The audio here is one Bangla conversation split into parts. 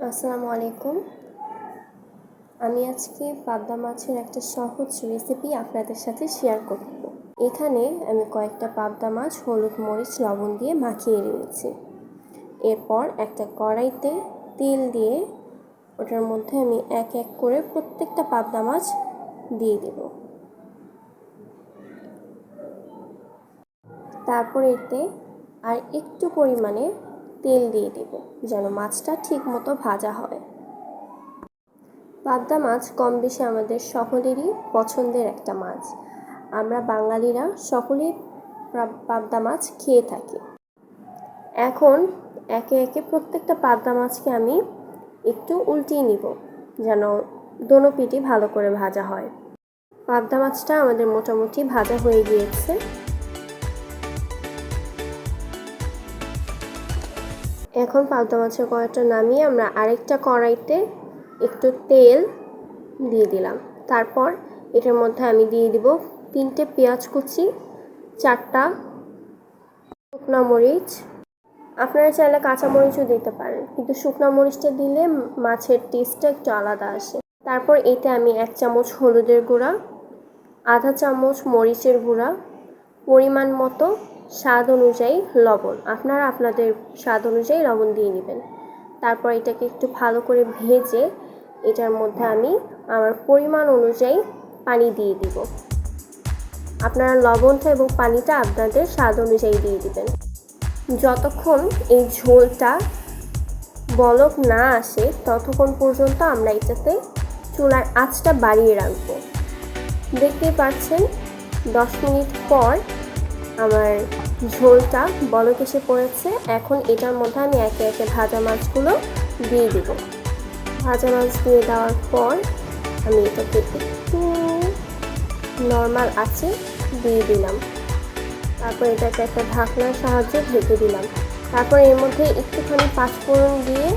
আসসালামু আলাইকুম। আমি আজকে পাবদা মাছের একটা সহজ রেসিপি আপনাদের সাথে শেয়ার করব। এখানে আমি কয়েকটা পাবদা মাছ হলুদ মরিচ লবণ দিয়ে মাখিয়ে নিয়েছি। এরপর একটা কড়াইতে তেল দিয়ে ওটার মধ্যে আমি এক এক করে প্রত্যেকটা পাবদা মাছ দিয়ে দেব। তারপর এতে আর একটু পরিমাণে তেল দিয়ে দেব যেন মাছটা ঠিক মতো ভাজা হয়। পাবদা মাছ কম বেশি আমাদের সকলেরই পছন্দের একটা মাছ। আমরা বাঙালিরা সকলেই পাবদা মাছ খেয়ে থাকি। এখন একে একে প্রত্যেকটা পাবদা মাছকে আমি একটু উল্টিয়ে নিব যেন দোনো পিঠই ভালো করে ভাজা হয়। পাবদা মাছটা আমাদের মোটামুটি ভাজা হয়ে গিয়েছে। এখন পাবদা মাছের কড়াইটা নামিয়ে আমরা আরেকটা কড়াইতে একটু তেল দিয়ে দিলাম। তারপর এটার মধ্যে আমি দিয়ে দিব 3টে পেঁয়াজ কুচি, 4টা শুকনো মরিচ। আপনারা চাইলে কাঁচা মরিচও দিতে পারেন, কিন্তু শুকনো মরিচটা দিলে মাছের টেস্টটা একটু আলাদা আসে। তারপর এতে আমি 1 চামচ হলুদের গুঁড়া, আধা চামচ মরিচের গুঁড়া, পরিমাণ মতো স্বাদ অনুযায়ী লবণ। আপনারা আপনাদের স্বাদ অনুযায়ী লবণ দিয়ে নেবেন। তারপর এটাকে একটু ভালো করে ভেজে এটার মধ্যে আমি আমার পরিমাণ অনুযায়ী পানি দিয়ে দিব। আপনারা লবণটা এবং পানিটা আপনাদের স্বাদ অনুযায়ী দিয়ে দিবেন। যতক্ষণ এই ঝোলটা বলক না আসে ততক্ষণ পর্যন্ত আমরা এটাতে চুলার আঁচটা বাড়িয়ে রাখবো। দেখতেই পাচ্ছেন 10 মিনিট পর আমার ঝোলটা বলক এসে পড়েছে। এখন এটার মধ্যে আমি একে একে ভাজা মাছগুলো দিয়ে দেব। ভাজা মাছ দিয়ে দেওয়ার পর আমি এটাকে একটু নর্মাল আঁচে দিয়ে দিলাম। তারপর এটাকে একটা ঢাকনার সাহায্যে ঢেকে দিলাম। তারপর এর মধ্যে একটুখানি পাঁচফোড়ন দিয়ে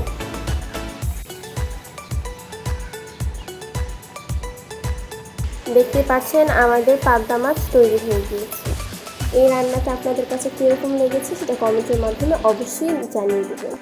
দেখতে পাচ্ছেন আমাদের পাবদা মাছ তৈরি হয়ে গিয়েছে। এই রান্নাটা আপনাদের কাছে কীরকম লেগেছে সেটা কমেন্টের মাধ্যমে অবশ্যই জানিয়ে দেবেন।